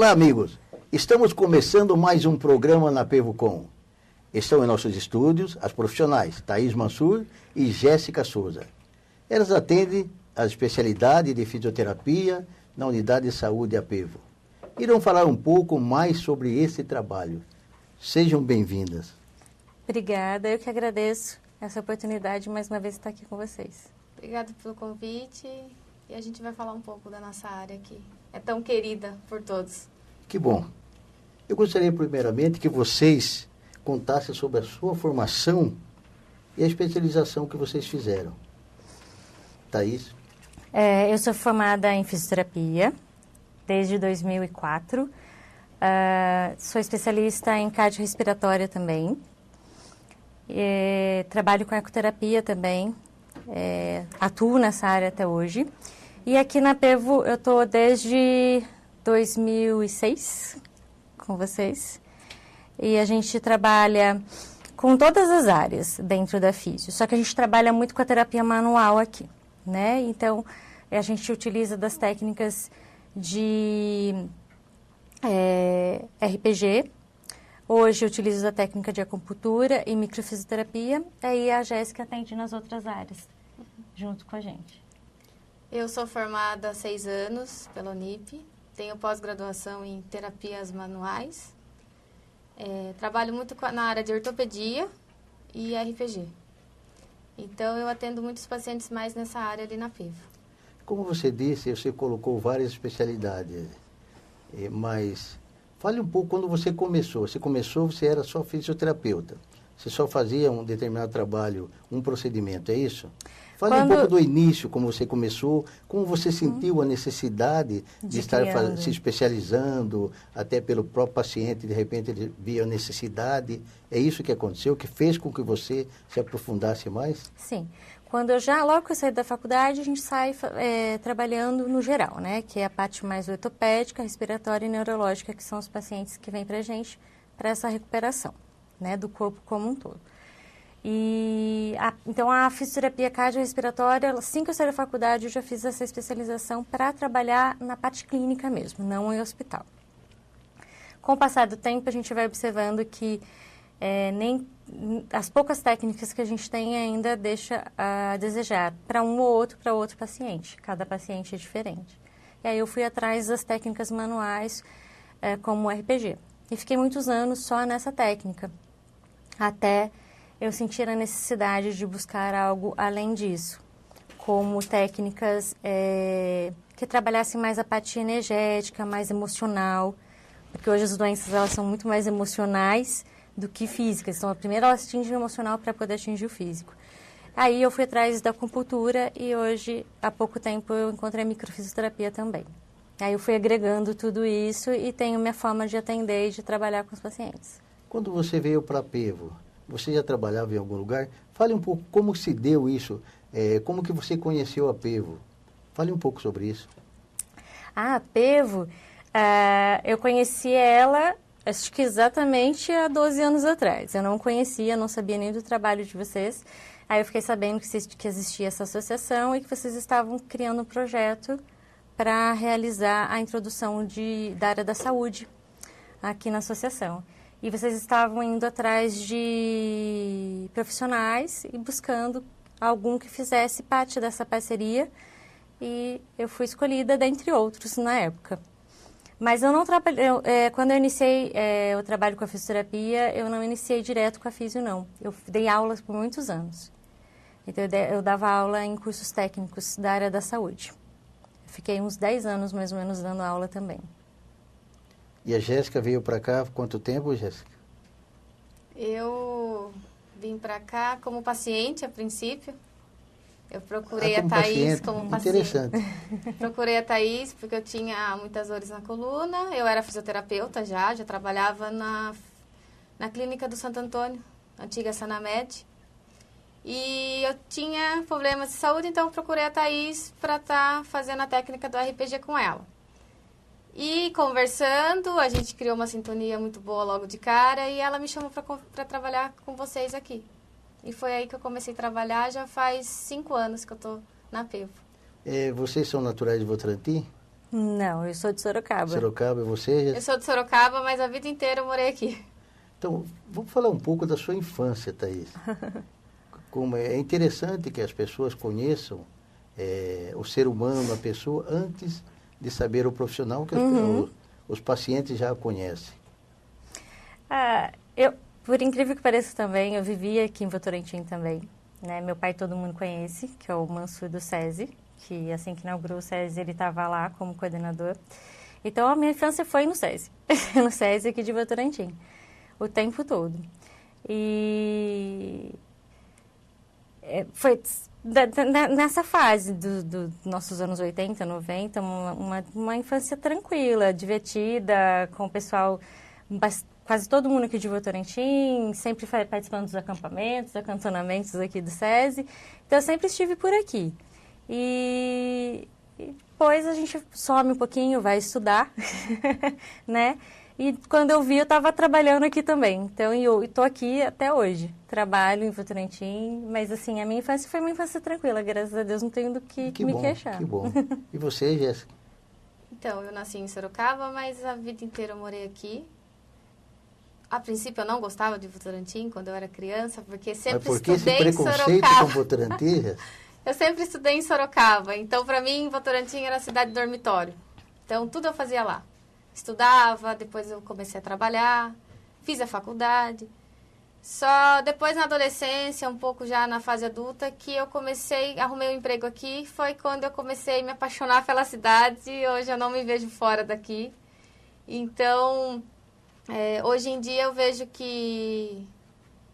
Olá, amigos. Estamos começando mais um programa na PevoCom. Estão em nossos estúdios as profissionais Thaís Mansur e Jéssica Souza. Elas atendem a especialidade de fisioterapia na Unidade de Saúde Apevo. Irão falar um pouco mais sobre esse trabalho. Sejam bem-vindas. Obrigada, eu que agradeço essa oportunidade mais uma vez de estar aqui com vocês. Obrigada pelo convite e a gente vai falar um pouco da nossa área que é tão querida por todos. Que bom. Eu gostaria primeiramente que vocês contassem sobre a sua formação e a especialização que vocês fizeram. Thaís? Eu sou formada em fisioterapia desde 2004. Sou especialista em cardiorrespiratória também. Trabalho com ecoterapia também. Atuo nessa área até hoje. E aqui na Pevo eu estou desde 2006 com vocês. E a gente trabalha com todas as áreas dentro da físio. Só que a gente trabalha muito com a terapia manual aqui, né? Então, a gente utiliza das técnicas de RPG. Hoje eu utilizo a técnica de acupuntura e microfisioterapia. Aí a Jéssica atende nas outras áreas, junto com a gente. Eu sou formada há 6 anos pela Unip. Tenho pós-graduação em terapias manuais. Trabalho muito na área de ortopedia e RPG. Então, eu atendo muitos pacientes mais nessa área ali na Pevo. Como você disse, você colocou várias especialidades, mas fale um pouco quando você começou. Você era só fisioterapeuta. Você só fazia um determinado trabalho, um procedimento, é isso? Fale um pouco do início, como você começou, como você sentiu a necessidade de estar se especializando, até pelo próprio paciente, de repente ele via a necessidade. É isso que aconteceu, que fez com que você se aprofundasse mais? Sim. Logo que eu saí da faculdade, a gente sai trabalhando no geral, né? Que é a parte mais ortopédica, respiratória e neurológica, que são os pacientes que vêm para a gente para essa recuperação, né? Do corpo como um todo. Então, a fisioterapia cardiorrespiratória, assim que eu saí da faculdade, eu já fiz essa especialização para trabalhar na parte clínica mesmo, não em hospital. Com o passar do tempo, a gente vai observando que nem as poucas técnicas que a gente tem ainda deixa a desejar para um ou outro, para outro paciente. Cada paciente é diferente. E aí eu fui atrás das técnicas manuais, como o RPG. E fiquei muitos anos só nessa técnica, até eu sentir a necessidade de buscar algo além disso, como técnicas que trabalhassem mais a parte energética, mais emocional, porque hoje as doenças elas são muito mais emocionais do que físicas. Então, primeiro elas atingem o emocional para poder atingir o físico. Aí eu fui atrás da acupuntura e hoje, há pouco tempo, eu encontrei a microfisioterapia também. Aí eu fui agregando tudo isso e tenho minha forma de atender e de trabalhar com os pacientes. Quando você veio para a Pevo, você já trabalhava em algum lugar? Fale um pouco como se deu isso, como que você conheceu a Pevo. Fale um pouco sobre isso. A Pevo, eu conheci ela, acho que exatamente há 12 anos atrás. Eu não conhecia, não sabia nem do trabalho de vocês. Aí eu fiquei sabendo que existia essa associação e que vocês estavam criando um projeto para realizar a introdução da área da saúde aqui na associação. E vocês estavam indo atrás de profissionais e buscando algum que fizesse parte dessa parceria. E eu fui escolhida, dentre outros, na época. Mas eu não trabalhei... quando eu iniciei o trabalho com a fisioterapia, eu não iniciei direto com a fisio, não. Eu dei aulas por muitos anos. Então, eu dava aula em cursos técnicos da área da saúde. Fiquei uns 10 anos, mais ou menos, dando aula também. E a Jéssica veio para cá há quanto tempo, Jéssica? Eu vim para cá como paciente, a princípio. Eu procurei como a Thaís paciente. como paciente. Interessante. Procurei a Thaís porque eu tinha muitas dores na coluna. Eu era fisioterapeuta já trabalhava na clínica do Santo Antônio, antiga Sanamed. E eu tinha problemas de saúde, então eu procurei a Thaís para estar fazendo a técnica do RPG com ela. E conversando, a gente criou uma sintonia muito boa logo de cara e ela me chamou para trabalhar com vocês aqui. E foi aí que eu comecei a trabalhar, já faz 5 anos que eu estou na Pevo. Vocês são naturais de Votorantim? Não, eu sou de Sorocaba. Sorocaba, e você? Eu sou de Sorocaba, mas a vida inteira eu morei aqui. Então, vamos falar um pouco da sua infância, Thaís. Como é interessante que as pessoas conheçam o ser humano, a pessoa, antes de saber o profissional, que os pacientes já conhecem. Por incrível que pareça também, eu vivia aqui em Votorantim também. Né? Meu pai todo mundo conhece, que é o Mansur do SESI, que assim que inaugurou o SESI, ele estava lá como coordenador. Então, a minha infância foi no SESI, no SESI aqui de Votorantim, o tempo todo. E foi nessa fase dos nossos anos 80, 90, uma infância tranquila, divertida, com o pessoal, quase todo mundo aqui de Votorantim, sempre participando dos acampamentos, acantonamentos aqui do SESI. Então, eu sempre estive por aqui. E depois a gente some um pouquinho, vai estudar, né? E quando eu vi, eu estava trabalhando aqui também. Então, eu estou aqui até hoje. Trabalho em Votorantim, mas assim, a minha infância foi uma infância tranquila. Graças a Deus, não tenho do que me queixar. Que bom. E você, Jéssica? Então, eu nasci em Sorocaba, mas a vida inteira eu morei aqui. A princípio, eu não gostava de Votorantim quando eu era criança, porque sempre estudei em Sorocaba. Esse preconceito com Votorantim? Eu sempre estudei em Sorocaba. Então, para mim, Votorantim era cidade de dormitório. Então, tudo eu fazia lá. Estudava, depois eu comecei a trabalhar, fiz a faculdade. Só depois na adolescência, um pouco já na fase adulta, que eu arrumei um emprego aqui. Foi quando eu comecei a me apaixonar pela cidade. Hoje eu não me vejo fora daqui. Então, hoje em dia eu vejo que,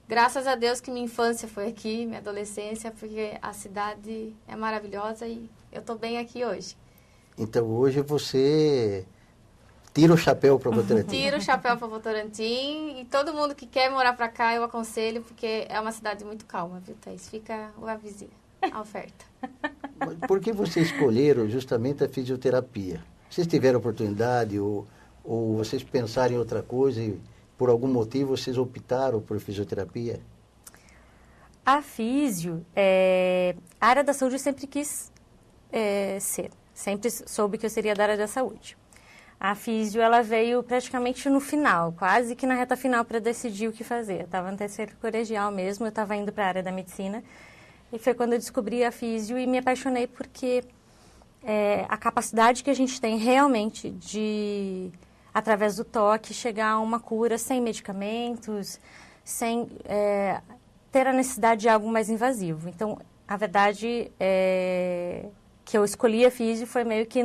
graças a Deus que minha infância foi aqui, minha adolescência, porque a cidade é maravilhosa e eu estou bem aqui hoje. Então, hoje você tira o chapéu para Votorantim. Tira o chapéu para Votorantim e todo mundo que quer morar para cá eu aconselho, porque é uma cidade muito calma, viu, Thaís? Fica o aviso, a oferta. Por que vocês escolheram justamente a fisioterapia? Vocês tiveram oportunidade ou vocês pensaram em outra coisa e por algum motivo vocês optaram por fisioterapia? A físio, a área da saúde eu sempre quis ser. Sempre soube que eu seria da área da saúde. A físio, ela veio praticamente no final, quase que na reta final para decidir o que fazer. Eu estava no terceiro colegial mesmo, eu estava indo para a área da medicina. E foi quando eu descobri a físio e me apaixonei porque a capacidade que a gente tem realmente de, através do toque, chegar a uma cura sem medicamentos, sem ter a necessidade de algo mais invasivo. Então, a verdade que eu escolhi a físio foi meio que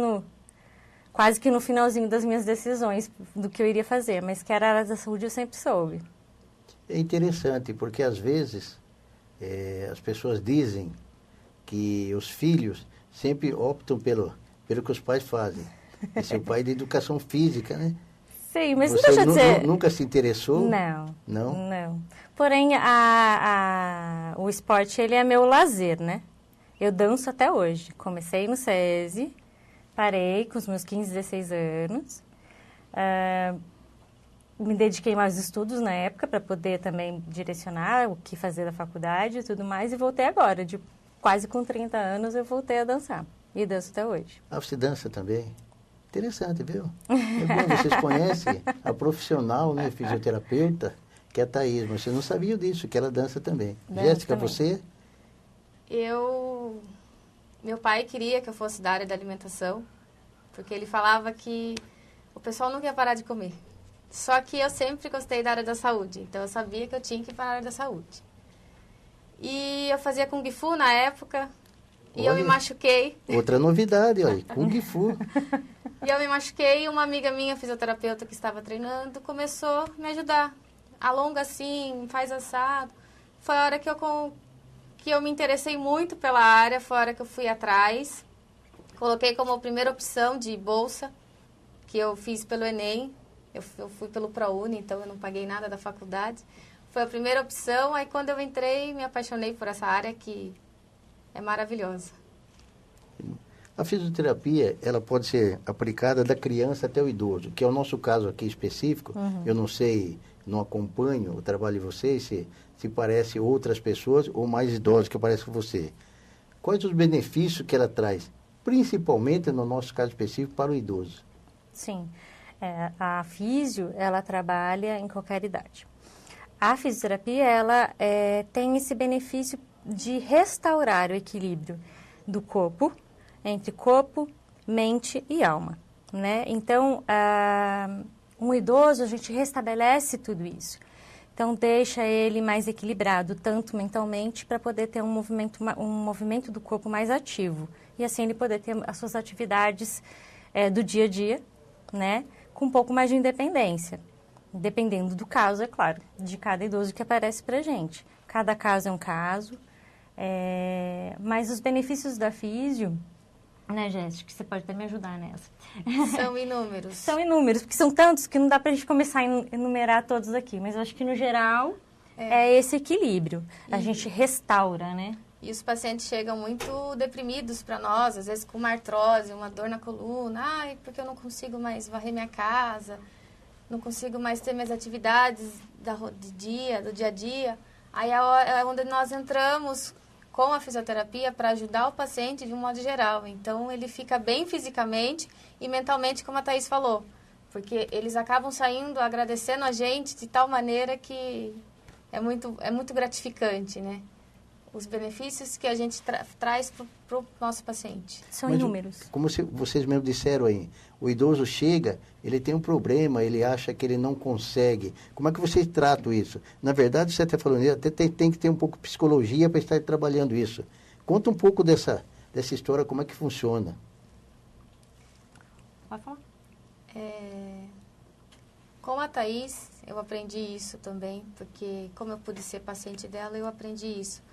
quase que no finalzinho das minhas decisões do que eu iria fazer, mas que era a área da saúde eu sempre soube. É interessante, porque às vezes as pessoas dizem que os filhos sempre optam pelo que os pais fazem. Esse é o pai da educação física, né? Sim, mas você não deixa de ser... nunca se interessou? Não. Não? Não. Porém, o esporte, ele é meu lazer, né? Eu danço até hoje. Comecei no SESI, parei com os meus 15, 16 anos. Me dediquei mais aos estudos na época para poder também direcionar o que fazer da faculdade e tudo mais. E voltei agora, de quase com 30 anos, eu voltei a dançar. E danço até hoje. Ah, você dança também? Interessante, viu? É bom, vocês conhecem a profissional, né, fisioterapeuta, que é a Thaís, mas vocês não sabiam disso, que ela dança também. Jéssica, você? Meu pai queria que eu fosse da área da alimentação, porque ele falava que o pessoal não ia parar de comer. Só que eu sempre gostei da área da saúde, então eu sabia que eu tinha que ir para a área da saúde. E eu fazia Kung Fu na época, e eu me machuquei. Outra novidade, olha, Kung Fu. E eu me machuquei e uma amiga minha, fisioterapeuta que estava treinando, começou a me ajudar. Alonga assim, faz assado. Foi a hora que eu me interessei muito pela área, foi a hora que eu fui atrás. Coloquei como primeira opção de bolsa, que eu fiz pelo Enem. Eu fui pelo ProUni, então eu não paguei nada da faculdade. Foi a primeira opção, aí quando eu entrei, me apaixonei por essa área que é maravilhosa. A fisioterapia, ela pode ser aplicada da criança até o idoso, que é o nosso caso aqui específico. Eu não sei, não acompanho o trabalho de vocês, se parece outras pessoas ou mais idosos que parecem com você. Quais os benefícios que ela traz principalmente no nosso caso específico para o idoso. Sim, a físio, ela trabalha em qualquer idade. A fisioterapia, ela tem esse benefício de restaurar o equilíbrio do corpo, entre corpo, mente e alma, né? Então, um idoso, a gente restabelece tudo isso. Então, deixa ele mais equilibrado, tanto mentalmente, para poder ter um movimento do corpo mais ativo. E assim ele poder ter as suas atividades do dia a dia, né? Com um pouco mais de independência. Dependendo do caso, é claro, de cada idoso que aparece para a gente. Cada caso é um caso. Mas os benefícios da físio, né, Jéssica, você pode até me ajudar nessa. São inúmeros. São inúmeros, porque são tantos que não dá para a gente começar a enumerar todos aqui. Mas eu acho que, no geral, é esse equilíbrio. A gente restaura, né? E os pacientes chegam muito deprimidos para nós, às vezes com uma artrose, uma dor na coluna. Ai, porque eu não consigo mais varrer minha casa, não consigo mais ter minhas atividades do dia a dia. Aí é onde nós entramos com a fisioterapia para ajudar o paciente de um modo geral. Então, ele fica bem fisicamente e mentalmente, como a Thaís falou. Porque eles acabam saindo agradecendo a gente de tal maneira que é muito gratificante, né? Os benefícios que a gente traz para o nosso paciente. São inúmeros. Como vocês mesmos disseram aí, o idoso chega, ele tem um problema, ele acha que ele não consegue. Como é que vocês tratam isso? Na verdade, você até falou, até tem que ter um pouco de psicologia para estar trabalhando isso. Conta um pouco dessa história, como é que funciona. Pode falar. Com a Thaís, eu aprendi isso também, porque como eu pude ser paciente dela, eu aprendi isso.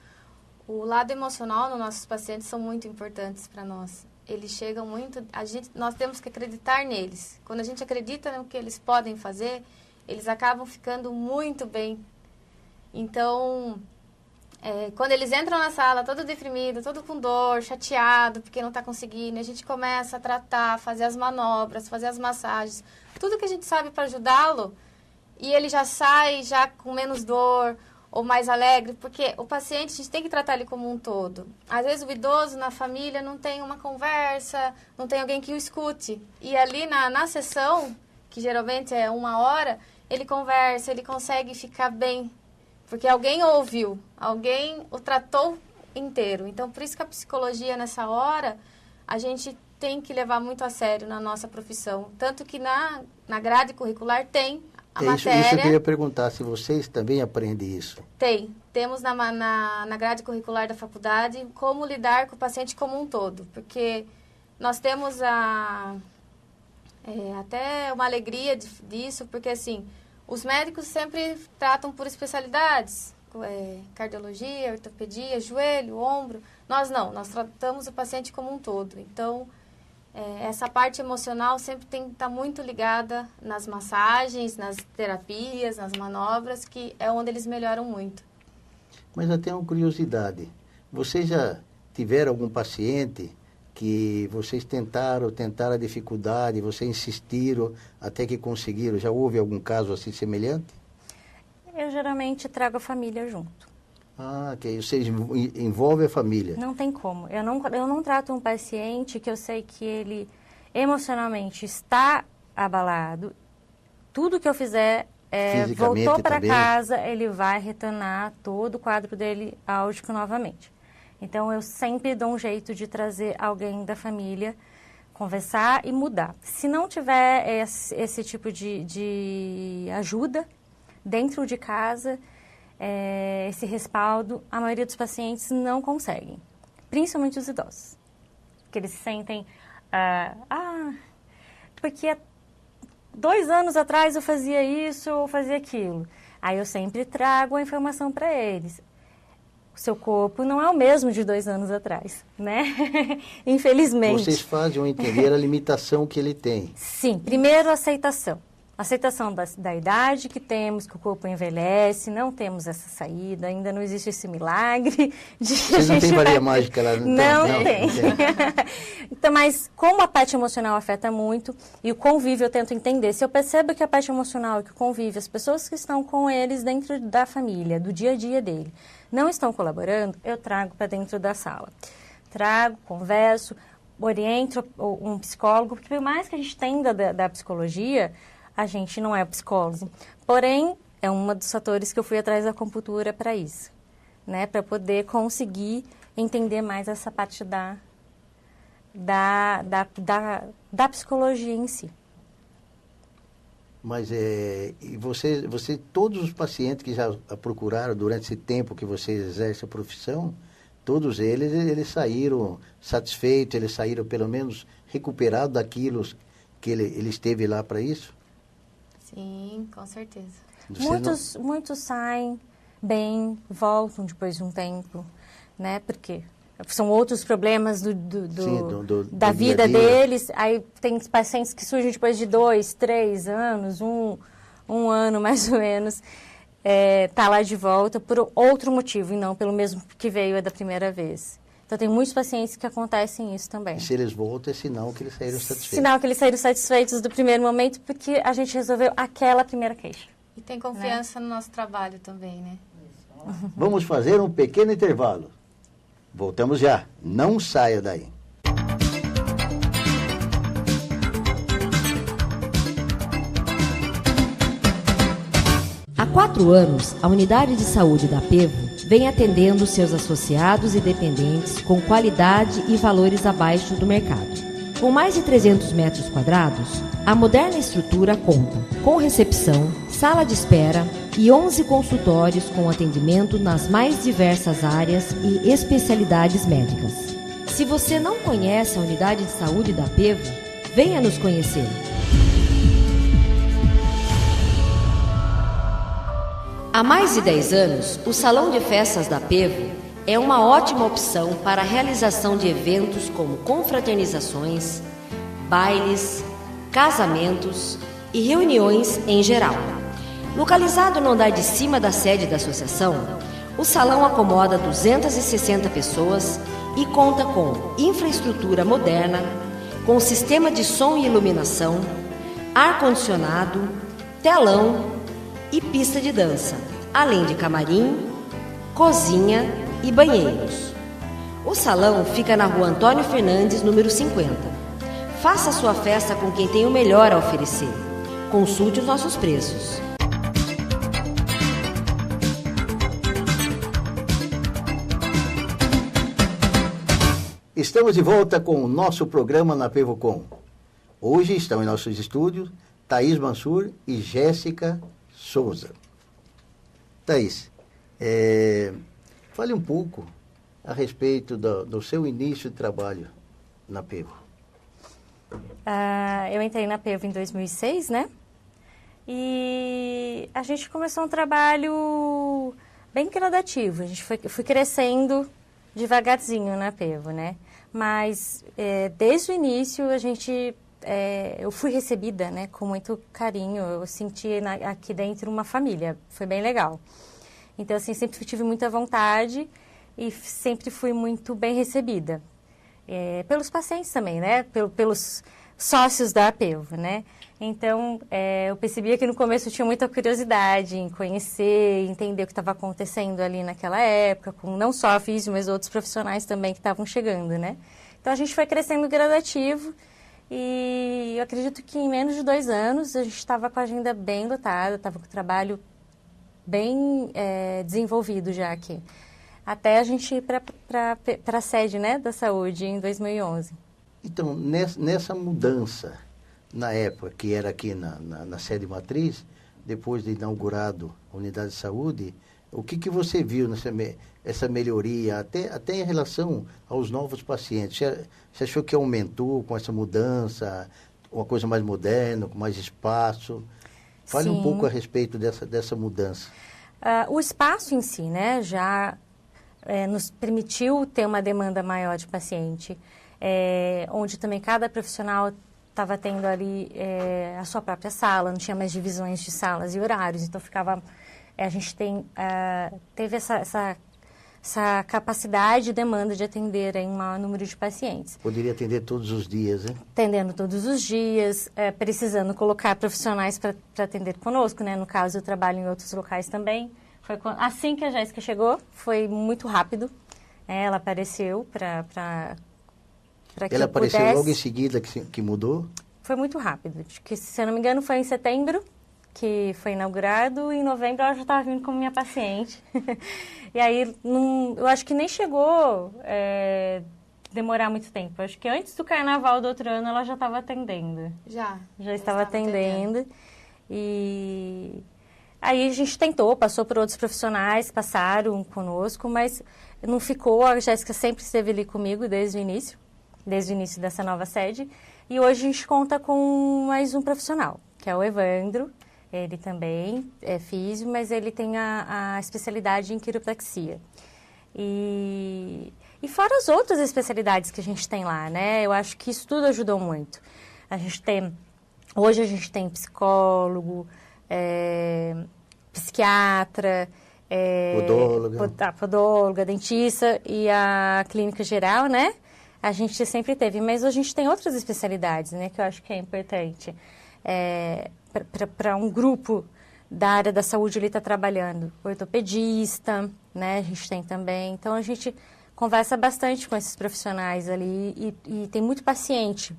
O lado emocional nos nossos pacientes são muito importantes para nós. Eles chegam muito... Nós temos que acreditar neles. Quando a gente acredita no que eles podem fazer, eles acabam ficando muito bem. Então, quando eles entram na sala todo deprimido, todo com dor, chateado, porque não está conseguindo, a gente começa a tratar, fazer as manobras, fazer as massagens, tudo que a gente sabe para ajudá-lo, e ele já sai já com menos dor, ou mais alegre, porque o paciente, a gente tem que tratar ele como um todo. Às vezes o idoso na família não tem uma conversa, não tem alguém que o escute. E ali na sessão, que geralmente é 1 hora, ele conversa, ele consegue ficar bem, porque alguém ouviu, alguém o tratou inteiro. Então, por isso que a psicologia nessa hora, a gente tem que levar muito a sério na nossa profissão. Tanto que na grade curricular tem a matéria... Isso eu queria perguntar, se vocês também aprendem isso. Temos na grade curricular da faculdade como lidar com o paciente como um todo, porque nós temos até uma alegria disso, porque assim, os médicos sempre tratam por especialidades, cardiologia, ortopedia, joelho, ombro. Nós não, nós tratamos o paciente como um todo. Então, essa parte emocional sempre tem que estar muito ligada nas massagens, nas terapias, nas manobras, que é onde eles melhoram muito. Mas eu tenho uma curiosidade. Vocês já tiveram algum paciente que vocês tentaram a dificuldade, vocês insistiram até que conseguiram? Já houve algum caso assim semelhante? Eu geralmente trago a família junto. Ah, que vocês envolvem a família. Não tem como. Eu não trato um paciente que eu sei que ele emocionalmente está abalado. Tudo que eu fizer, voltou para casa, ele vai retornar todo o quadro dele álgico novamente. Então, eu sempre dou um jeito de trazer alguém da família, conversar e mudar. Se não tiver esse tipo de ajuda dentro de casa, esse respaldo, a maioria dos pacientes não conseguem, principalmente os idosos, que eles se sentem, porque 2 anos atrás eu fazia isso ou fazia aquilo. Aí eu sempre trago a informação para eles. O seu corpo não é o mesmo de 2 anos atrás, né? Infelizmente. Vocês fazem entender a limitação que ele tem. Sim, primeiro aceitação. Aceitação da idade que temos, que o corpo envelhece, não temos essa saída, ainda não existe esse milagre. Vocês não têm varinha mágica lá? Não tem. Então, mas como a parte emocional afeta muito, e o convívio eu tento entender, se eu percebo que a parte emocional e que o convívio, as pessoas que estão com eles dentro da família, do dia a dia dele, não estão colaborando, eu trago para dentro da sala. Trago, converso, oriento um psicólogo, porque por mais que a gente entenda da psicologia, a gente não é psicólogo. Porém, é um dos fatores que eu fui atrás da acupuntura para isso, né? Para poder conseguir entender mais essa parte da psicologia em si. Mas e você, todos os pacientes que já a procuraram durante esse tempo que você exerce a profissão, todos eles saíram satisfeitos, eles saíram pelo menos recuperados daquilo que ele esteve lá para isso? Sim, com certeza. Muitos saem bem, voltam depois de um tempo, né? Porque são outros problemas da vida dia a dia. deles. Aí tem pacientes que surgem depois de 2, 3 anos, um ano mais ou menos, tá lá de volta por outro motivo e não pelo mesmo que veio da primeira vez. Então, tem muitos pacientes que acontecem isso também. E se eles voltam, é sinal que eles saíram satisfeitos. Sinal que eles saíram satisfeitos do primeiro momento, porque a gente resolveu aquela primeira queixa. E tem confiança no nosso trabalho também, né? Vamos fazer um pequeno intervalo. Voltamos já. Não saia daí. Há 4 anos, a Unidade de Saúde da Pevo vem atendendo seus associados e dependentes com qualidade e valores abaixo do mercado. Com mais de 300 metros quadrados, a moderna estrutura conta com recepção, sala de espera e 11 consultórios com atendimento nas mais diversas áreas e especialidades médicas. Se você não conhece a Unidade de Saúde da Pevo, venha nos conhecer. Há mais de 10 anos, o Salão de Festas da Pevo é uma ótima opção para a realização de eventos como confraternizações, bailes, casamentos e reuniões em geral. Localizado no andar de cima da sede da associação, o salão acomoda 260 pessoas e conta com infraestrutura moderna, com sistema de som e iluminação, ar-condicionado, telão e pista de dança, além de camarim, cozinha e banheiros. O salão fica na rua Antônio Fernandes, número 50. Faça sua festa com quem tem o melhor a oferecer. Consulte os nossos preços. Estamos de volta com o nosso programa na PevoCom. Hoje estão em nossos estúdios Thaís Mansur e Jéssica Souza. Thaís, fale um pouco a respeito do seu início de trabalho na Pevo. Eu entrei na Pevo em 2006, né? E a gente começou um trabalho bem gradativo. A gente foi crescendo devagarzinho na Pevo, né? Mas desde o início eu fui recebida, né, com muito carinho. Eu senti aqui dentro uma família. Foi bem legal. Então, assim, sempre tive muita vontade e sempre fui muito bem recebida. Pelos pacientes também, né? Pelos sócios da Pevo, né? Então, eu percebia que no começo eu tinha muita curiosidade em conhecer, entender o que estava acontecendo ali naquela época, com não só a físio, mas outros profissionais também que estavam chegando, né? Então, a gente foi crescendo gradativo e eu acredito que em menos de 2 anos a gente estava com a agenda bem lotada, estava com o trabalho bem desenvolvido já aqui. Até a gente ir para a sede, né, da saúde em 2011. Então, nessa mudança, na época que era aqui na sede matriz, depois de inaugurado a unidade de saúde, o que você viu essa melhoria, até em relação aos novos pacientes? Você achou que aumentou com essa mudança, uma coisa mais moderna, com mais espaço? Fale um pouco a respeito dessa mudança. O espaço em si, né, já nos permitiu ter uma demanda maior de paciente, onde também cada profissional estava tendo ali a sua própria sala, não tinha mais divisões de salas e horários, então a gente teve essa capacidade e demanda de atender um maior número de pacientes. Poderia atender todos os dias, hein? Atendendo todos os dias, precisando colocar profissionais para atender conosco, né? No caso, eu trabalho em outros locais também. Assim que a Jéssica chegou, foi muito rápido. Ela apareceu para que Ela eu apareceu pudesse... logo em seguida que mudou? Foi muito rápido. Que, se eu não me engano, foi em setembro que foi inaugurado e em novembro ela já estava vindo como minha paciente. E aí, eu acho que nem chegou demorar muito tempo. Acho que antes do carnaval do outro ano ela já estava atendendo. Já estava atendendo. E aí a gente tentou, passou por outros profissionais, passaram conosco, mas não ficou. A Jéssica sempre esteve ali comigo desde o início dessa nova sede. E hoje a gente conta com mais um profissional, que é o Evandro. Ele também é físio, mas ele tem a especialidade em quiropraxia. E fora as outras especialidades que a gente tem lá, né? Eu acho que isso tudo ajudou muito. Hoje a gente tem psicólogo, psiquiatra, podóloga, dentista e a clínica geral, né? A gente sempre teve, mas a gente tem outras especialidades, né? Que eu acho que é importante. Para um grupo da área da saúde ele está trabalhando, ortopedista, né? A gente tem também. Então, a gente conversa bastante com esses profissionais ali e tem muito paciente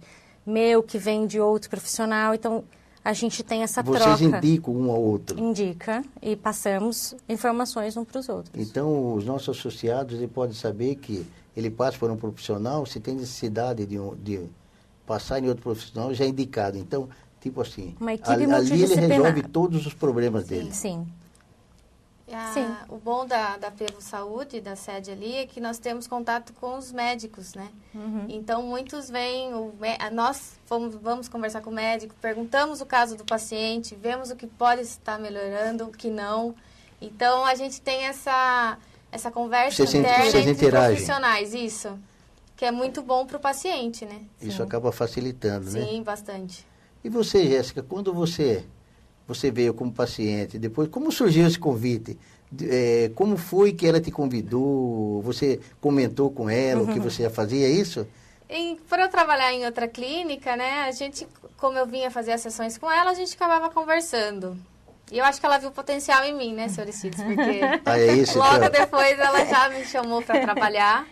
meu que vem de outro profissional. Então, a gente tem essa troca. Vocês indicam um ao outro? Indica e passamos informações uns para os outros. Então, os nossos associados ele podem saber que ele passa por um profissional, se tem necessidade de passar em outro profissional, já é indicado. Então, tipo assim, uma equipe ali ele multidisciplinar. resolve todos os problemas dele. Sim. O bom da Pevo Saúde, da sede ali, é que nós temos contato com os médicos, né? Uhum. Então, muitos vêm, nós vamos conversar com o médico, perguntamos o caso do paciente, vemos o que pode estar melhorando, o que não. Então, a gente tem essa conversa interna entre profissionais, isso. Que é muito bom para o paciente, né? Isso acaba facilitando, né? Sim, bastante. E você, Jéssica, quando você veio como paciente, depois, como surgiu esse convite? Como foi que ela te convidou? Você comentou com ela o que você já fazia, é isso? Por eu trabalhar em outra clínica, né, a gente, como eu vinha fazer as sessões com ela, a gente acabava conversando. E eu acho que ela viu potencial em mim, né, Sr. Aristides? Porque logo depois ela já me chamou para trabalhar.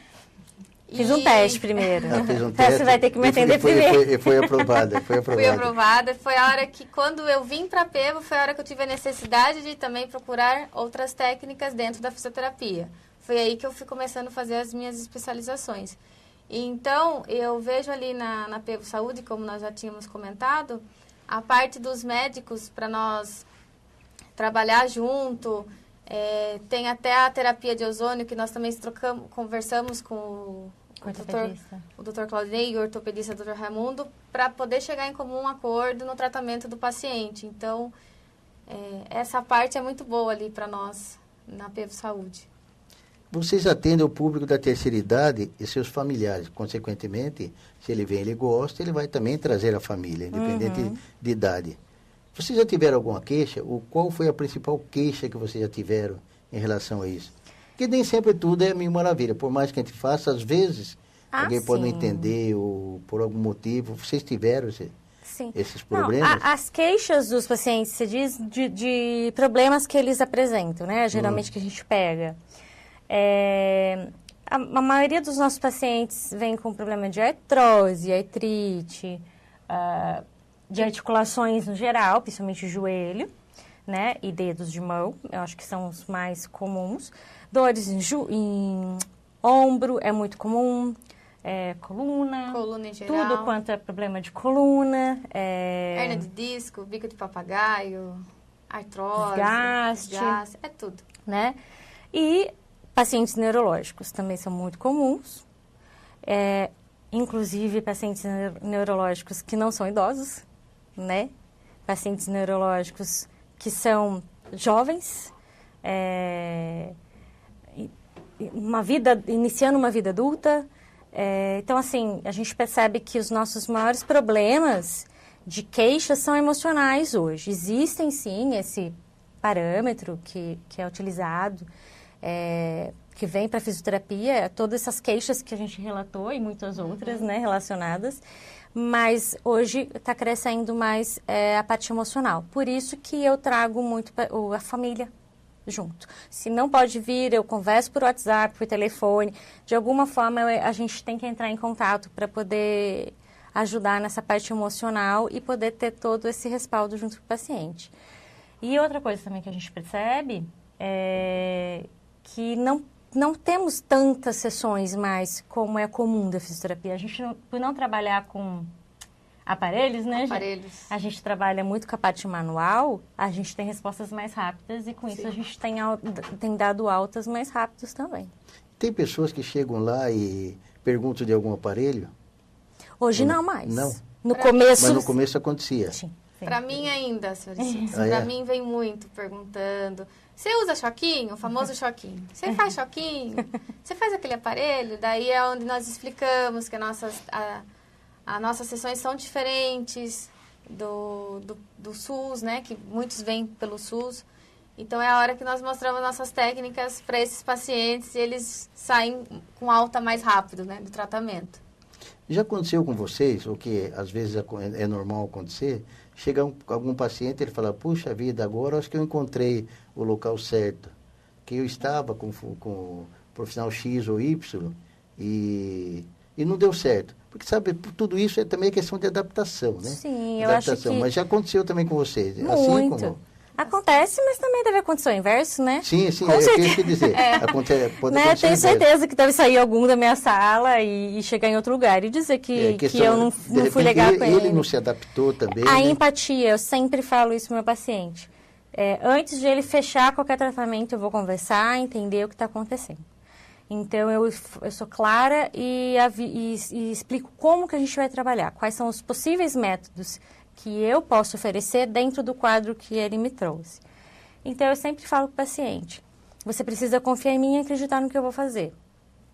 Fiz um teste primeiro. Fez um teste. Você vai ter que me atender primeiro. Foi aprovada. Fui aprovada. Foi a hora que, quando eu vim para a Pevo, foi a hora que eu tive a necessidade de também procurar outras técnicas dentro da fisioterapia. Foi aí que eu fui começando a fazer as minhas especializações. Então, eu vejo ali na Pevo Saúde, como nós já tínhamos comentado, a parte dos médicos para nós trabalhar junto. Tem até a terapia de ozônio, que nós também conversamos com o Dr. Claudinei e o ortopedista Dr. Raimundo, para poder chegar em comum acordo no tratamento do paciente. Então, essa parte é muito boa ali para nós, na Pevo Saúde. Vocês atendem o público da terceira idade e seus familiares. Consequentemente, se ele vem e ele gosta, ele vai também trazer a família, independente de idade. Vocês já tiveram alguma queixa? Qual foi a principal queixa que vocês já tiveram em relação a isso? Porque nem sempre tudo é mil maravilha. Por mais que a gente faça, às vezes, alguém pode não entender ou por algum motivo. Vocês tiveram esses problemas? Não, as queixas dos pacientes, você diz, de problemas que eles apresentam, né? Geralmente que a gente pega. A maioria dos nossos pacientes vem com problema de artrose, artrite, de articulações no geral, principalmente joelho, né? E dedos de mão, eu acho que são os mais comuns. Dores em ombro é muito comum, coluna em geral. Tudo quanto é problema de coluna. Hernia de disco, bico de papagaio, artrose, desgaste, é tudo. Né? E pacientes neurológicos também são muito comuns, inclusive pacientes neurológicos que não são idosos, né? Pacientes neurológicos que são jovens, iniciando uma vida adulta. Então, assim, a gente percebe que os nossos maiores problemas de queixas são emocionais hoje. Existem, sim, esse parâmetro que é utilizado, que vem para a fisioterapia, todas essas queixas que a gente relatou e muitas outras, né, relacionadas. Mas hoje está crescendo mais a parte emocional. Por isso que eu trago muito a família, junto. Se não pode vir, eu converso por WhatsApp, por telefone. De alguma forma, a gente tem que entrar em contato para poder ajudar nessa parte emocional e poder ter todo esse respaldo junto com o paciente. E outra coisa também que a gente percebe é que não temos tantas sessões mais como é comum da fisioterapia. A gente, por não trabalhar com aparelhos, né? Aparelhos. A gente trabalha muito com a parte manual, a gente tem respostas mais rápidas e com isso a gente tem dado altas mais rápidas também. Tem pessoas que chegam lá e perguntam de algum aparelho? Hoje não mais. Não. No começo... Mas no começo acontecia. Sim. Para mim ainda, senhora Cícero. Ah, é? Para mim vem muito perguntando, você usa choquinho? O famoso choquinho. Você faz choquinho? Você faz aquele aparelho? Daí é onde nós explicamos que as nossas sessões são diferentes do SUS, né? Que muitos vêm pelo SUS. Então, é a hora que nós mostramos nossas técnicas para esses pacientes e eles saem com alta mais rápido, né? Do tratamento. Já aconteceu com vocês, o que às vezes é normal acontecer, chega algum paciente e ele fala, puxa vida, agora acho que eu encontrei o local certo, que eu estava com o profissional X ou Y e não deu certo. Porque, sabe, tudo isso também é questão de adaptação, né? Sim, eu acho que... Mas já aconteceu também com vocês? Muito. Assim como... Acontece, mas também deve acontecer o inverso, né? Sim, Com é o que eu certeza. queria dizer. Pode Né? acontecer Tenho o inverso. certeza que deve sair algum da minha sala e chegar em outro lugar e dizer que eu não fui legal com ele. Ele não se adaptou também, A né? empatia, eu sempre falo isso pro meu paciente. Antes de ele fechar qualquer tratamento, eu vou conversar, entender o que está acontecendo. Então, eu sou clara e explico como que a gente vai trabalhar, quais são os possíveis métodos que eu posso oferecer dentro do quadro que ele me trouxe. Então, eu sempre falo para o paciente, você precisa confiar em mim e acreditar no que eu vou fazer.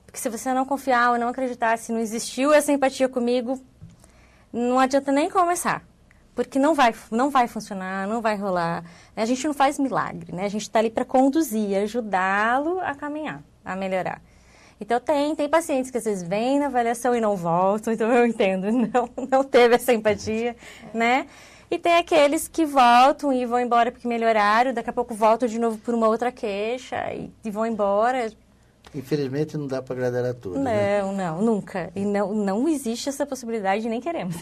Porque se você não confiar ou não acreditar, se não existiu essa empatia comigo, não adianta nem começar. Porque não vai funcionar, não vai rolar. A gente não faz milagre, né? A gente está ali para conduzir, ajudá-lo a caminhar, a melhorar. Então, tem pacientes que às vezes vêm na avaliação e não voltam, então eu entendo, não teve essa empatia, né? E tem aqueles que voltam e vão embora porque melhoraram, daqui a pouco voltam de novo por uma outra queixa e vão embora. Infelizmente, não dá para agradar a todos, Não, nunca. E não existe essa possibilidade, nem queremos.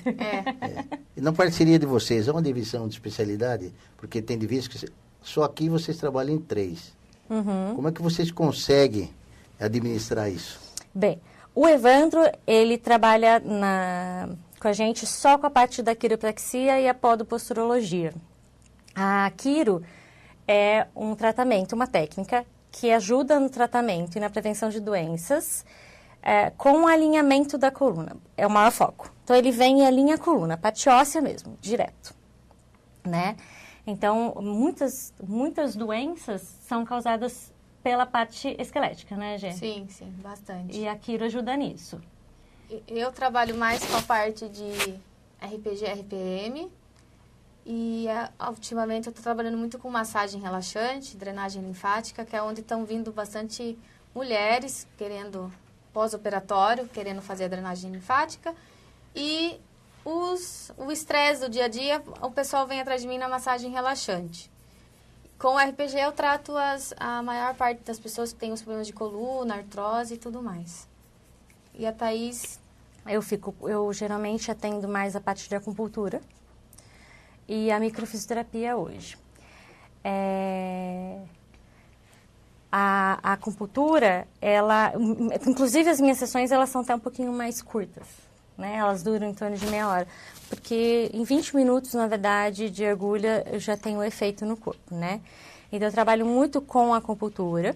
E na parceria de vocês, é uma divisão de especialidade? Porque tem divisões que só aqui vocês trabalham em 3. Uhum. Como é que vocês conseguem administrar isso? Bem, o Evandro, ele trabalha com a gente só com a parte da quiropraxia e a podoposturologia. A quiro é um tratamento, uma técnica que ajuda no tratamento e na prevenção de doenças com o alinhamento da coluna. É o maior foco. Então, ele vem e alinha a coluna, a parte óssea mesmo, direto, né? Então, muitas doenças são causadas pela parte esquelética, né, Gê? Sim, bastante. E a quiro ajuda nisso. Eu trabalho mais com a parte de RPG, RPM. E ultimamente eu estou trabalhando muito com massagem relaxante, drenagem linfática, que é onde estão vindo bastante mulheres querendo pós-operatório, querendo fazer a drenagem linfática. E o estresse do dia a dia, o pessoal vem atrás de mim na massagem relaxante. Com o RPG eu trato a maior parte das pessoas que têm os problemas de coluna, artrose e tudo mais. E a Thaís? Eu geralmente atendo mais a parte de acupuntura e a microfisioterapia hoje. A acupuntura, inclusive as minhas sessões, elas são até um pouquinho mais curtas, né? Elas duram em torno de meia hora, porque em 20 minutos, na verdade, de agulha, eu já tenho efeito no corpo, né? Então, eu trabalho muito com a acupuntura,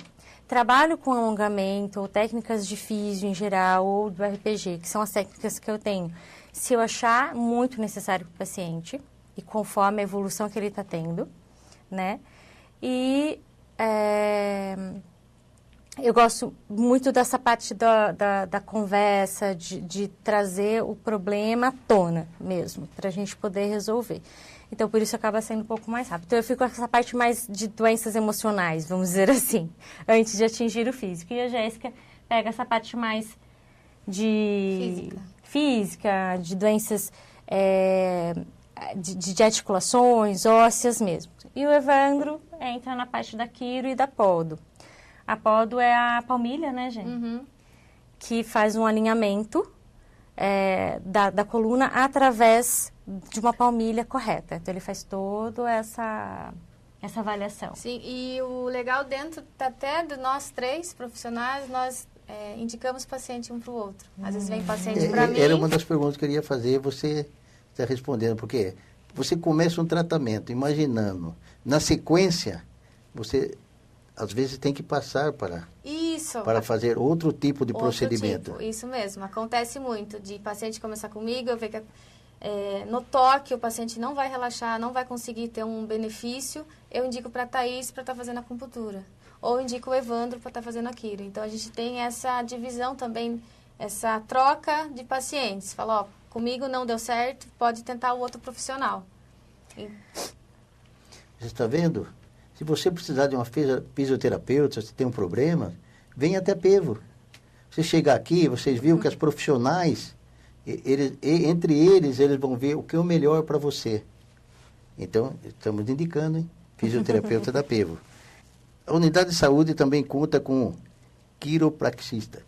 trabalho com alongamento, ou técnicas de físio em geral, ou do RPG, que são as técnicas que eu tenho. Se eu achar muito necessário para o paciente, e conforme a evolução que ele está tendo, né? E eu gosto muito dessa parte da conversa, de trazer o problema à tona mesmo, para a gente poder resolver. Então, por isso acaba sendo um pouco mais rápido. Então, eu fico com essa parte mais de doenças emocionais, vamos dizer assim, antes de atingir o físico. E a Jéssica pega essa parte mais de física, de doenças de articulações, ósseas mesmo. E o Evandro entra na parte da quiro e da podo. A podo é a palmilha, né, gente? Uhum. Que faz um alinhamento da coluna através de uma palmilha correta. Então, ele faz toda essa avaliação. Sim, e o legal dentro até de nós 3 profissionais, nós indicamos o paciente um para o outro. Às vezes vem paciente para mim... Era uma das perguntas que eu queria fazer, você está respondendo, porque você começa um tratamento imaginando, na sequência, você às vezes tem que passar para fazer outro tipo de procedimento. Tipo, isso mesmo, acontece muito de paciente começar comigo, eu ver que no toque o paciente não vai relaxar, não vai conseguir ter um benefício, eu indico para a Thaís para estar fazendo a acupuntura. Ou indico o Evandro para estar fazendo aquilo. Então, a gente tem essa divisão também, essa troca de pacientes. Fala, ó, comigo não deu certo, pode tentar o outro profissional. Você está vendo? Se você precisar de uma fisioterapeuta, se tem um problema, vem até Pevo. Você chegar aqui, vocês viram que as profissionais, entre eles vão ver o que é o melhor para você. Então, estamos indicando, hein? Fisioterapeuta da Pevo. A unidade de saúde também conta com quiropraxista.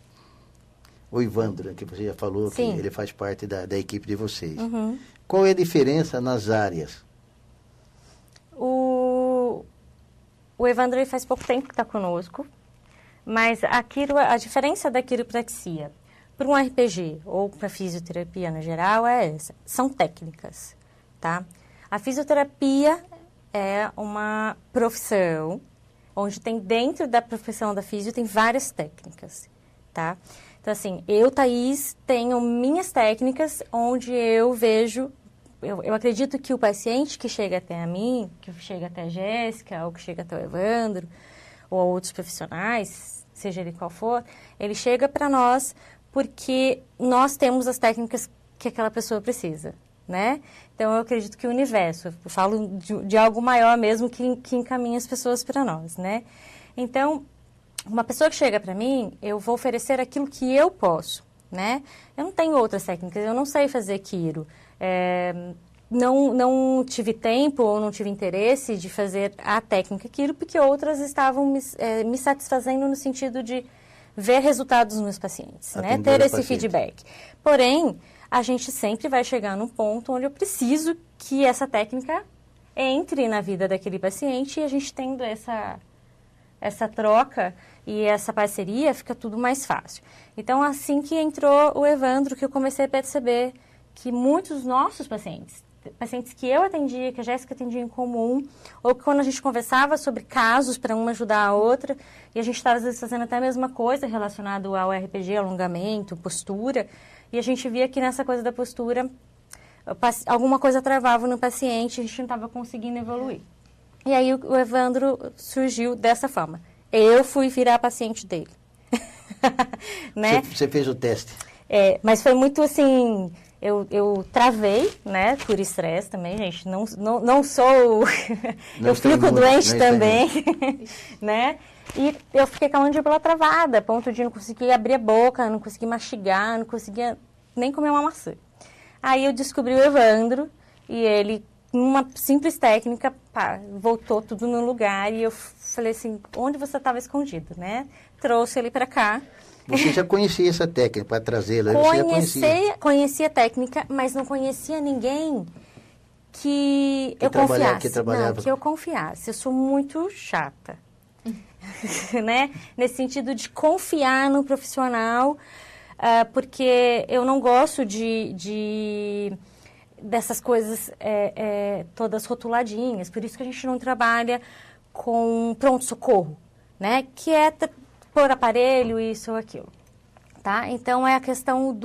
O Evandro, que você já falou, Sim. que ele faz parte da equipe de vocês. Uhum. Qual é a diferença nas áreas? O Evandro ele faz pouco tempo que está conosco, mas a diferença da quiropraxia para um RPG ou para fisioterapia no geral é essa. São técnicas, tá? A fisioterapia é uma profissão onde tem dentro da profissão da fisio tem várias técnicas, tá? Então, assim, eu, Thaís, tenho minhas técnicas onde eu vejo... Eu acredito que o paciente que chega até a mim, que chega até a Jéssica, ou que chega até o Evandro, ou a outros profissionais, seja ele qual for, ele chega para nós porque nós temos as técnicas que aquela pessoa precisa, né? Então, eu acredito que o universo, eu falo de algo maior mesmo que encaminha as pessoas para nós, né? Então, uma pessoa que chega para mim, eu vou oferecer aquilo que eu posso, né? Eu não tenho outras técnicas, eu não sei fazer quiro. Não tive tempo ou não tive interesse de fazer a técnica quiro, porque outras estavam me satisfazendo no sentido de ver resultados nos meus pacientes, né? Ter esse feedback. Porém, a gente sempre vai chegar num ponto onde eu preciso que essa técnica entre na vida daquele paciente e a gente tendo essa troca e essa parceria, fica tudo mais fácil. Então, assim que entrou o Evandro, que eu comecei a perceber que muitos dos nossos pacientes que eu atendia, que a Jéssica atendia em comum, ou que quando a gente conversava sobre casos para uma ajudar a outra, e a gente estava às vezes fazendo até a mesma coisa relacionado ao RPG, alongamento, postura, e a gente via que nessa coisa da postura, alguma coisa travava no paciente, a gente não estava conseguindo evoluir. E aí o Evandro surgiu dessa forma. Eu fui virar paciente dele. Né? Você fez o teste. Mas foi muito assim... Eu travei, né, por estresse também, gente, não sou... eu fico doente também, né? E eu fiquei com a mandíbula travada, a ponto de não conseguir abrir a boca, não conseguir mastigar, não conseguia nem comer uma maçã. Aí eu descobri o Evandro e ele, numa simples técnica, voltou tudo no lugar e eu falei assim, onde você estava escondido, né? Trouxe ele para cá. Você já conhecia essa técnica para trazê-la? Conhecia a técnica, mas não conhecia ninguém que eu confiasse. Não, que eu confiasse. Eu sou muito chata, né? Nesse sentido de confiar no profissional, porque eu não gosto dessas coisas todas rotuladinhas. Por isso que a gente não trabalha com pronto-socorro, né? Que é por aparelho, isso ou aquilo, tá? Então, é a questão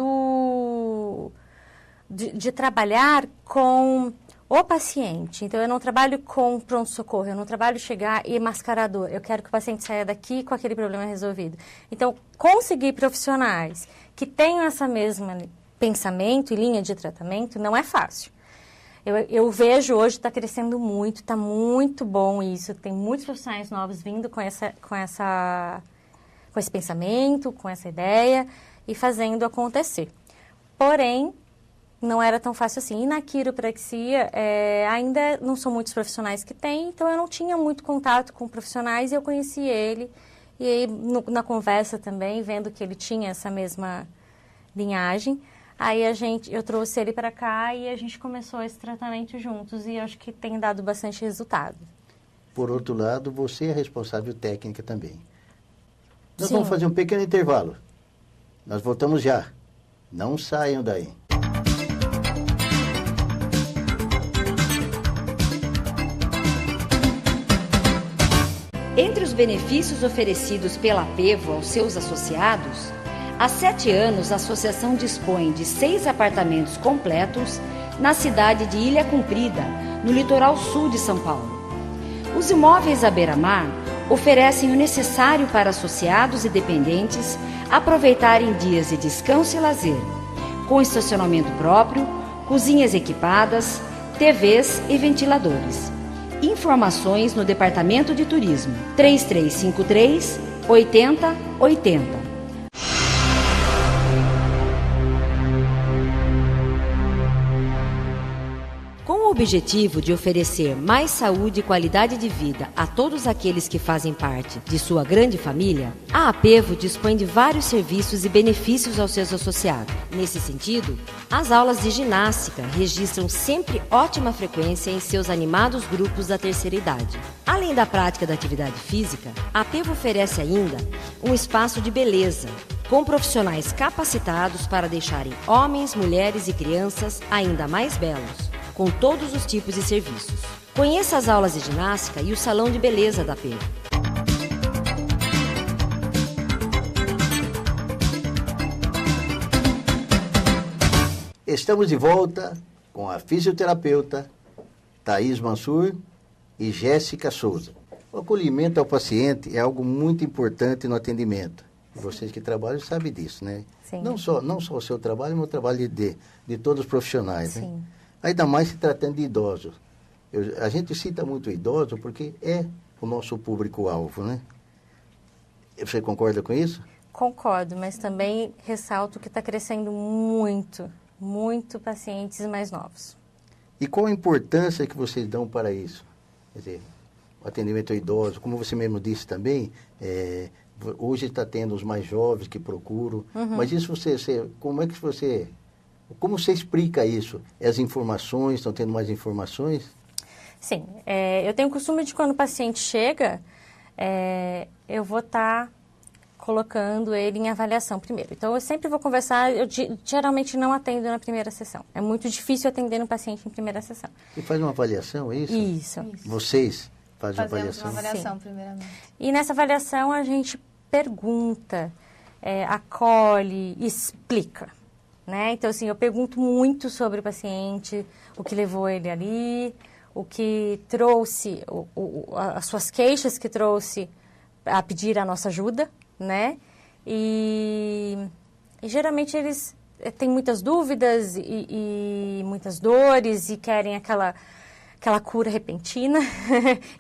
de trabalhar com o paciente. Então, eu não trabalho com pronto-socorro, eu não trabalho chegar e mascarador. Eu quero que o paciente saia daqui com aquele problema resolvido. Então, conseguir profissionais que tenham essa mesma pensamento e linha de tratamento não é fácil. Eu vejo hoje está crescendo muito, está muito bom isso. Tem muitos profissionais novos vindo com esse pensamento, com essa ideia e fazendo acontecer. Porém, não era tão fácil assim. E na quiropraxia, ainda não são muitos profissionais que têm, então eu não tinha muito contato com profissionais e eu conheci ele. E aí, na conversa também, vendo que ele tinha essa mesma linhagem, aí eu trouxe ele para cá e a gente começou esse tratamento juntos e acho que tem dado bastante resultado. Por outro lado, você é responsável técnica também. Nós Sim. vamos fazer um pequeno intervalo. Nós voltamos já. Não saiam daí. Entre os benefícios oferecidos pela Pevo aos seus associados, há 7 anos a associação dispõe de 6 apartamentos completos na cidade de Ilha Comprida, no litoral sul de São Paulo. Os imóveis à beira-mar oferecem o necessário para associados e dependentes aproveitarem dias de descanso e lazer, com estacionamento próprio, cozinhas equipadas, TVs e ventiladores. Informações no Departamento de Turismo 3353 8080. Com o objetivo de oferecer mais saúde e qualidade de vida a todos aqueles que fazem parte de sua grande família, a Apevo dispõe de vários serviços e benefícios aos seus associados. Nesse sentido, as aulas de ginástica registram sempre ótima frequência em seus animados grupos da terceira idade. Além da prática da atividade física, a Apevo oferece ainda um espaço de beleza, com profissionais capacitados para deixarem homens, mulheres e crianças ainda mais belos, com todos os tipos de serviços. Conheça as aulas de ginástica e o salão de beleza da Apevo. Estamos de volta com a fisioterapeuta Thaís Mansur e Jéssica Souza. O acolhimento ao paciente é algo muito importante no atendimento. Vocês que trabalham sabem disso, né? Sim. Não só o seu trabalho, mas o trabalho de todos os profissionais, Sim. né? Ainda mais se tratando de idosos. A gente cita muito idoso porque é o nosso público-alvo, né? Você concorda com isso? Concordo, mas também ressalto que está crescendo muito pacientes mais novos. E qual a importância que vocês dão para isso? Quer dizer, o atendimento ao idoso, como você mesmo disse também, hoje está tendo os mais jovens que procuram, mas isso como você explica isso? As informações, estão tendo mais informações? Sim, eu tenho o costume de quando o paciente chega, eu vou estar colocando ele em avaliação primeiro. Então, eu sempre vou conversar, eu geralmente não atendo na primeira sessão. É muito difícil atender um paciente em primeira sessão. E faz uma avaliação, é isso? Isso. Vocês fazem uma Fazemos avaliação? uma avaliação, Sim. primeiramente. E nessa avaliação a gente pergunta, acolhe, explica. Né? Então, assim, eu pergunto muito sobre o paciente, o que levou ele ali, o que trouxe, as suas queixas que trouxe a pedir a nossa ajuda, né? E geralmente eles têm muitas dúvidas e muitas dores e querem aquela cura repentina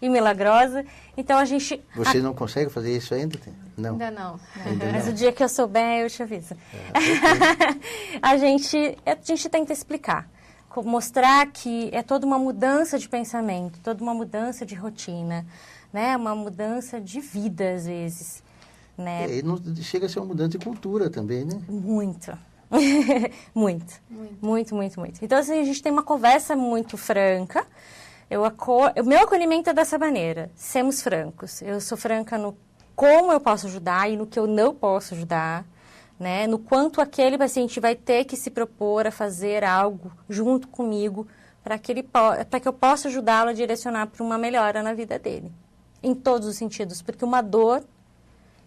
e milagrosa. Então, a gente... Você não consegue fazer isso ainda? Não. Ainda não. Ainda Mas não. o dia que eu souber, eu te aviso. A gente tenta explicar, mostrar que é toda uma mudança de pensamento, toda uma mudança de rotina, né? Uma mudança de vida, às vezes. Né? E não chega a ser uma mudança de cultura também, né? Muito. Muito. Então, assim, a gente tem uma conversa muito franca. O meu acolhimento é dessa maneira. Sermos francos. Eu sou franca no como eu posso ajudar e no que eu não posso ajudar, né? No quanto aquele paciente vai ter que se propor a fazer algo junto comigo para que eu possa ajudá-lo a direcionar para uma melhora na vida dele. Em todos os sentidos. Porque uma dor,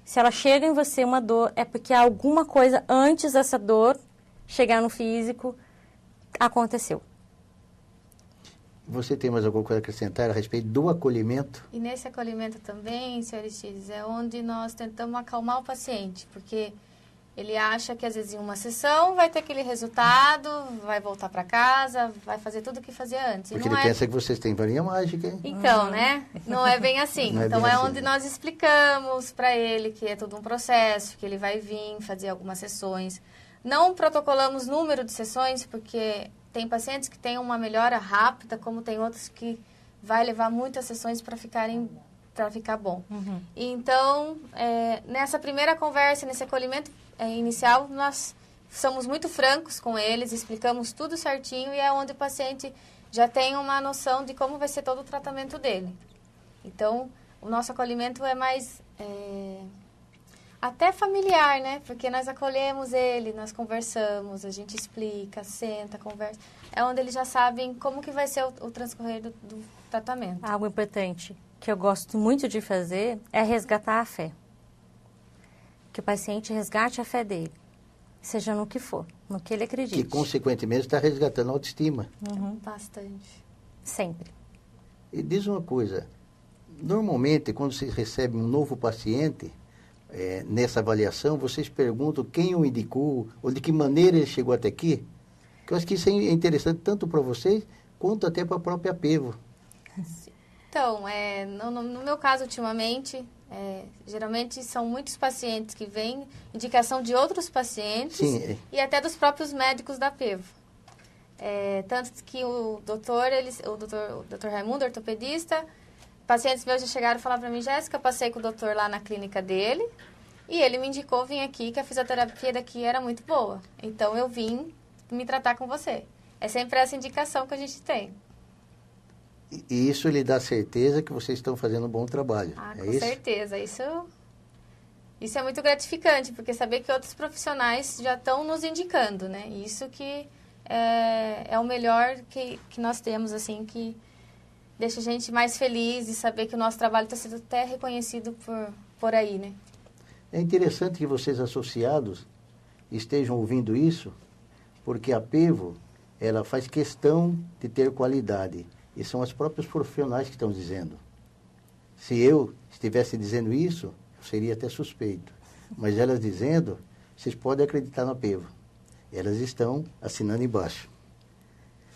se ela chega em você, uma dor, é porque alguma coisa antes dessa dor chegar no físico aconteceu. Você tem mais alguma coisa a acrescentar a respeito do acolhimento? E nesse acolhimento também, senhor Aristides, é onde nós tentamos acalmar o paciente, porque ele acha que às vezes em uma sessão vai ter aquele resultado, vai voltar para casa, vai fazer tudo o que fazia antes. Porque ele pensa que vocês têm varinha mágica, hein? Então, né? Não é bem assim. Não é então bem é assim, onde né? nós explicamos para ele que é todo um processo, que ele vai vir fazer algumas sessões Não protocolamos número de sessões, porque tem pacientes que têm uma melhora rápida, como tem outros que vai levar muitas sessões para ficar bom. Então, nessa primeira conversa, nesse acolhimento inicial, nós somos muito francos com eles, explicamos tudo certinho e é onde o paciente já tem uma noção de como vai ser todo o tratamento dele. Então, o nosso acolhimento é mais até familiar, né? Porque nós acolhemos ele, nós conversamos, a gente explica, senta, conversa. É onde eles já sabem como que vai ser o transcorrer do tratamento. Algo importante que eu gosto muito de fazer é resgatar a fé. Que o paciente resgate a fé dele, seja no que for, no que ele acredite. Que, consequentemente, está resgatando a autoestima. Bastante. Sempre. E diz uma coisa, normalmente, quando você recebe um novo paciente, nessa avaliação, vocês perguntam quem o indicou, ou de que maneira ele chegou até aqui. Que eu acho que isso é interessante tanto para vocês, quanto até para a própria Pevo. Então, no meu caso, ultimamente, geralmente são muitos pacientes que vêm, indicação de outros pacientes. Sim. E até dos próprios médicos da Pevo. Tanto que o doutor Raimundo, ortopedista, pacientes meus já chegaram e falaram para mim, Jéssica, passei com o doutor lá na clínica dele e ele me indicou vir aqui, que a fisioterapia daqui era muito boa. Então, eu vim me tratar com você. É sempre essa indicação que a gente tem. E isso lhe dá certeza que vocês estão fazendo um bom trabalho. Com certeza. Isso é muito gratificante, porque saber que outros profissionais já estão nos indicando, né? Isso que é o melhor que nós temos, assim, que deixa a gente mais feliz e saber que o nosso trabalho está sendo até reconhecido por aí, né? É interessante que vocês associados estejam ouvindo isso, porque a Pevo, ela faz questão de ter qualidade. E são os próprios profissionais que estão dizendo. Se eu estivesse dizendo isso, eu seria até suspeito. Mas elas dizendo, vocês podem acreditar na Pevo. Elas estão assinando embaixo.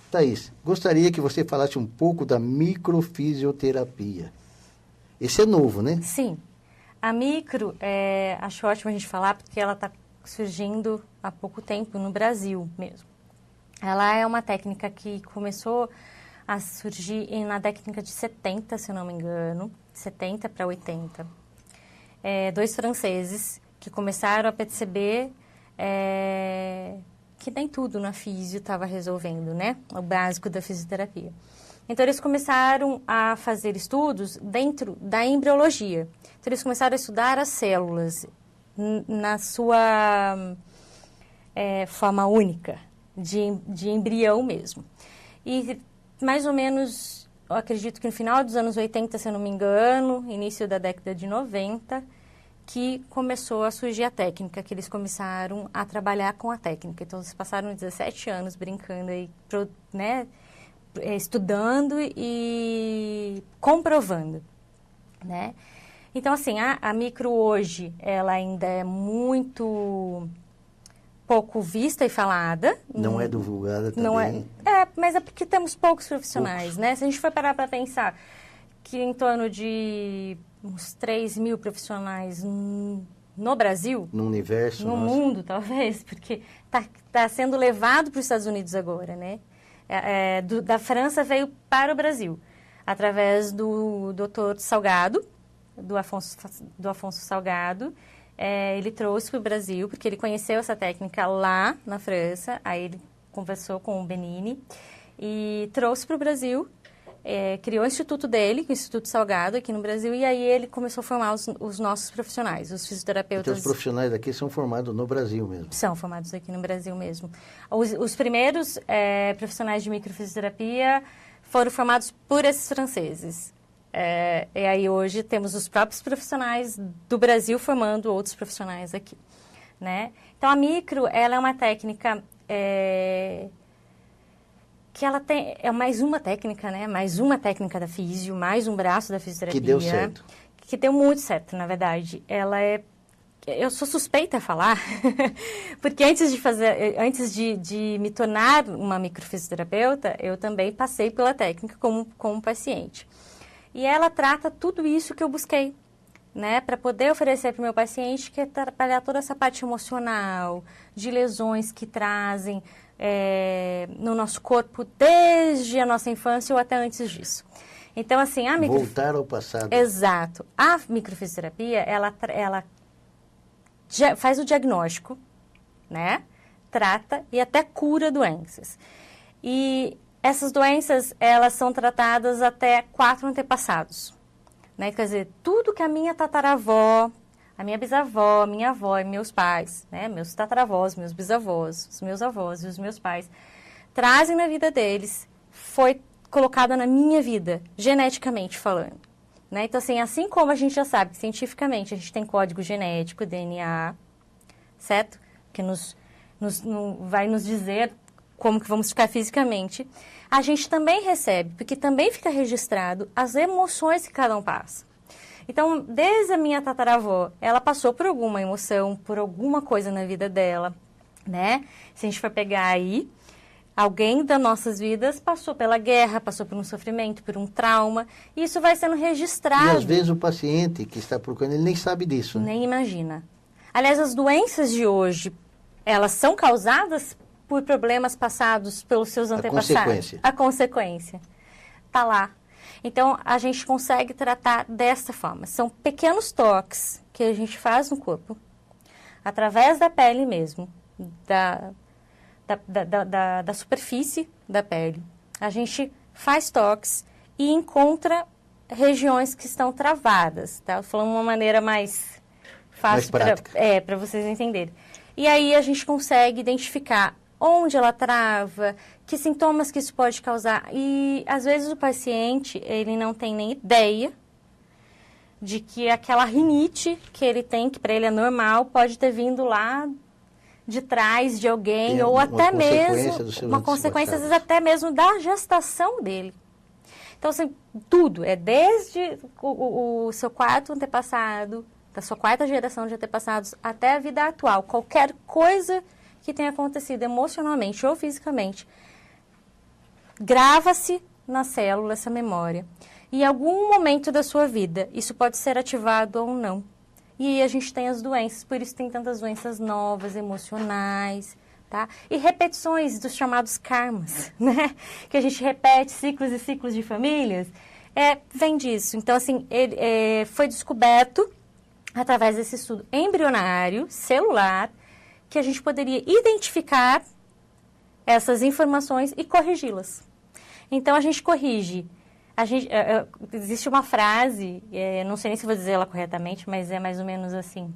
Thaís, gostaria que você falasse um pouco da microfisioterapia. Esse é novo, né? Sim. A micro, acho ótimo a gente falar, porque ela está surgindo há pouco tempo no Brasil mesmo. Ela é uma técnica que começou a surgir na década de 70, se eu não me engano, 70 para 80. Dois franceses que começaram a perceber que nem tudo na físio estava resolvendo, né? O básico da fisioterapia. Então, eles começaram a fazer estudos dentro da embriologia. Então, eles começaram a estudar as células na sua forma única, de embrião mesmo. E, mais ou menos, eu acredito que no final dos anos 80, se eu não me engano, início da década de 90, que começou a surgir a técnica, que eles começaram a trabalhar com a técnica. Então, eles passaram 17 anos brincando aí, né? Estudando e comprovando, né? Então, assim, a micro hoje, ela ainda é muito pouco vista e falada. Não é divulgada também. Não mas é porque temos poucos profissionais, né? Se a gente for parar para pensar que em torno de uns 3 mil profissionais no Brasil... No universo. No mundo, talvez, porque tá sendo levado para os Estados Unidos agora, né? Da França veio para o Brasil, através do Dr. Salgado, do Afonso Salgado. Ele trouxe para o Brasil, porque ele conheceu essa técnica lá na França, aí ele conversou com o Benini e trouxe para o Brasil, criou o instituto dele, o Instituto Salgado, aqui no Brasil, e aí ele começou a formar os nossos profissionais, os fisioterapeutas. Então, os profissionais aqui são formados no Brasil mesmo? São formados aqui no Brasil mesmo. Os primeiros profissionais de microfisioterapia foram formados por esses franceses. E aí hoje temos os próprios profissionais do Brasil formando outros profissionais aqui, né? Então, a micro, ela é uma técnica... que ela é mais uma técnica, né? Mais uma técnica da físio, mais um braço da fisioterapia. Que deu certo. Que deu muito certo, na verdade. Eu sou suspeita a falar, porque antes de me tornar uma microfisioterapeuta, eu também passei pela técnica como paciente. E ela trata tudo isso que eu busquei. né, para poder oferecer para o meu paciente, que é trabalhar toda essa parte emocional, de lesões que trazem no nosso corpo desde a nossa infância ou até antes disso. Então, assim, voltar ao passado. Exato. A microfisioterapia, ela faz o diagnóstico, né? Trata e até cura doenças. E essas doenças, elas são tratadas até 4 antepassados, né? Quer dizer, tudo que a minha tataravó, a minha bisavó, a minha avó e meus pais, né? Meus tataravós, meus bisavós, os meus avós e os meus pais, trazem na vida deles, foi colocada na minha vida, geneticamente falando, né? Então, assim como a gente já sabe que cientificamente a gente tem código genético, DNA, certo? Que vai nos dizer como que vamos ficar fisicamente, a gente também recebe, porque também fica registrado as emoções que cada um passa. Então, desde a minha tataravó, ela passou por alguma emoção, por alguma coisa na vida dela, né? Se a gente for pegar aí, alguém das nossas vidas passou pela guerra, passou por um sofrimento, por um trauma, e isso vai sendo registrado. E às vezes o paciente que está procurando, ele nem sabe disso. Né? Nem imagina. Aliás, as doenças de hoje, elas são causadas por problemas passados pelos seus antepassados. A consequência. Está lá. Então, a gente consegue tratar dessa forma. São pequenos toques que a gente faz no corpo, através da pele mesmo, da superfície da pele. A gente faz toques e encontra regiões que estão travadas, tá? Falando de uma maneira mais fácil para vocês entenderem. E aí a gente consegue identificar onde ela trava, que sintomas que isso pode causar. E às vezes o paciente, ele não tem nem ideia de que aquela rinite que ele tem, que para ele é normal, pode ter vindo lá de trás de alguém, ou até mesmo uma consequência, às vezes até mesmo da gestação dele. Então, assim, tudo, desde o seu quarto antepassado, da sua 4ª geração de antepassados, até a vida atual. Qualquer coisa que tenha acontecido emocionalmente ou fisicamente, grava-se na célula essa memória. E em algum momento da sua vida, isso pode ser ativado ou não. E aí a gente tem as doenças, por isso tem tantas doenças novas, emocionais, tá? E repetições dos chamados karmas, né? Que a gente repete ciclos e ciclos de famílias, vem disso. Então, assim, foi descoberto, através desse estudo embrionário, celular, que a gente poderia identificar essas informações e corrigi-las. Então, a gente corrige. Existe uma frase, não sei nem se vou dizer ela corretamente, mas é mais ou menos assim.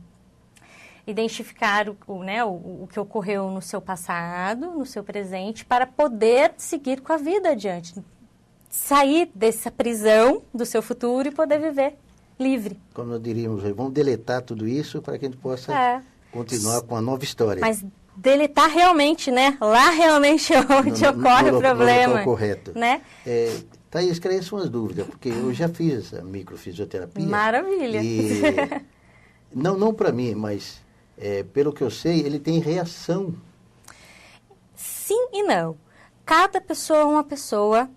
Identificar o que ocorreu no seu passado, no seu presente, para poder seguir com a vida adiante. Sair dessa prisão do seu futuro e poder viver livre. Como nós diríamos, vamos deletar tudo isso para que a gente possa continuar com a nova história. Mas deletar realmente, né? Lá realmente é onde ocorre o problema. No correto. Né? Tá, esclareçam as dúvidas, porque eu já fiz a microfisioterapia. Maravilha! E, não para mim, mas pelo que eu sei, ele tem reação. Sim e não. Cada pessoa é uma pessoa,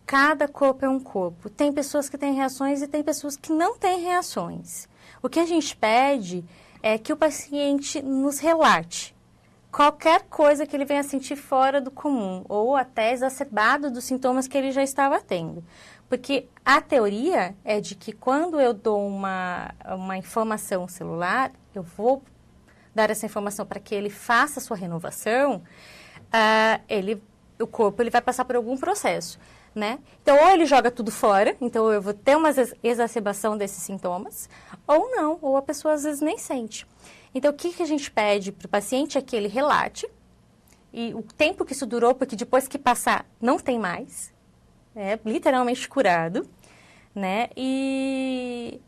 cada corpo é um corpo. Tem pessoas que têm reações e tem pessoas que não têm reações. O que a gente pede é que o paciente nos relate qualquer coisa que ele venha sentir fora do comum, ou até exacerbado dos sintomas que ele já estava tendo. Porque a teoria é de que quando eu dou uma informação celular, eu vou dar essa informação para que ele faça a sua renovação, o corpo ele vai passar por algum processo, né? Então, ou ele joga tudo fora, então eu vou ter uma exacerbação desses sintomas, ou não, ou a pessoa às vezes nem sente. Então, o que a gente pede para o paciente é que ele relate, e o tempo que isso durou, porque depois que passar, não tem mais, literalmente curado, né? E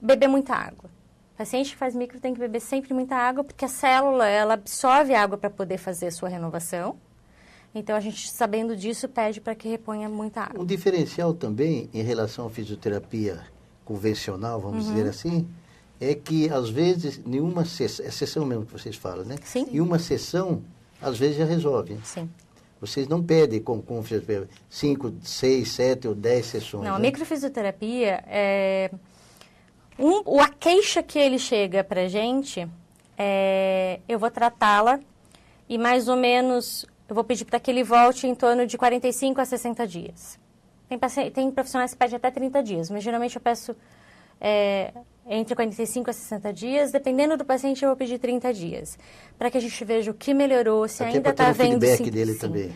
beber muita água. O paciente que faz micro tem que beber sempre muita água, porque a célula, ela absorve água para poder fazer a sua renovação. Então, a gente, sabendo disso, pede para que reponha muita água. Um diferencial também, em relação à fisioterapia convencional, vamos dizer assim, é que, às vezes, nenhuma sessão, é sessão mesmo que vocês falam, né? Sim. E uma sessão, às vezes, já resolve. Sim. Vocês não pedem com 5, 6, 7 ou 10 sessões. Não, né? A microfisioterapia, A queixa que ele chega pra gente, eu vou tratá-la e mais ou menos eu vou pedir para que ele volte em torno de 45 a 60 dias. Tem profissionais que pedem até 30 dias, mas geralmente eu peço entre 45 a 60 dias. Dependendo do paciente, eu vou pedir 30 dias. Para que a gente veja o que melhorou, se ainda está vendo... feedback dele também.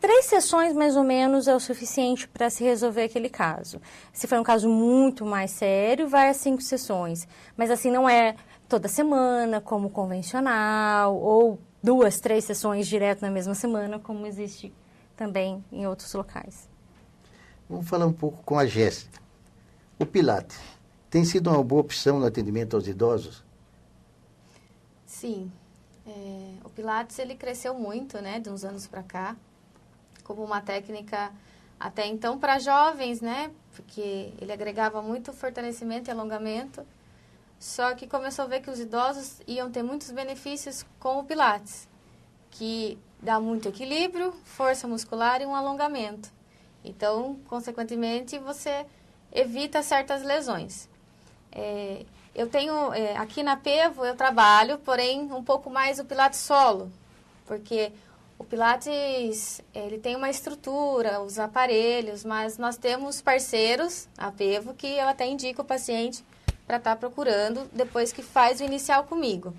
3 sessões, mais ou menos, é o suficiente para se resolver aquele caso. Se for um caso muito mais sério, vai a 5 sessões. Mas assim, não é toda semana, como convencional, ou 2, 3 sessões direto na mesma semana, como existe também em outros locais. Vamos falar um pouco com a Jéssica. O Pilates tem sido uma boa opção no atendimento aos idosos? Sim. O Pilates, ele cresceu muito, né, de uns anos para cá, como uma técnica até então para jovens, né, porque ele agregava muito fortalecimento e alongamento, só que começou a ver que os idosos iam ter muitos benefícios com o Pilates, que dá muito equilíbrio, força muscular e um alongamento. Então, consequentemente, você evita certas lesões. Eu tenho, aqui na Pevo, eu trabalho, porém, um pouco mais o Pilates solo, porque o Pilates, ele tem uma estrutura, os aparelhos, mas nós temos parceiros, a Pevo, que eu até indico o paciente para estar procurando depois que faz o inicial comigo.